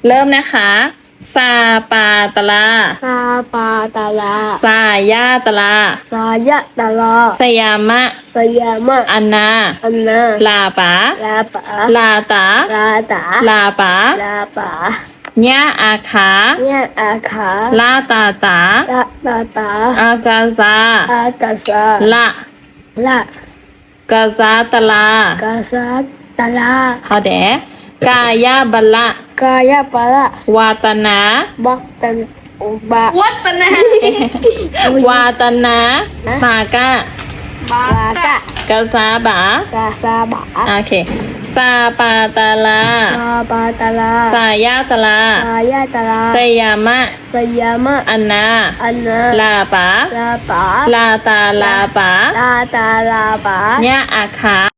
เริ่มนะคะซาปาตะลา ซาปาตาลา ซายาตะลา สายะตาลา สยามะ สยามะ อันนา อันนา ลาปา ลาปา ลาตา ลาตา ลาปา ลาปา ญาอาขา เนี่ยอาขา ลาตาตา ลาตาตา อากาซา อากาซา ละ ละ กาซาตะลาก าซาตาลา 好的กายาบัลละ กายะปะละ วาตนา บักตันอุบะ วัดปะนะ วาตนาปากะ บากะ กาซาบาก าซาบะ โอเคซาปาตาลา ซาปาตาลา สายาตะลา สายะตาลา สยามะ สยามะ อันนา อันนา ลาปา ลาปา ลาตาลาปา ลาตาลาปา ญาอาขา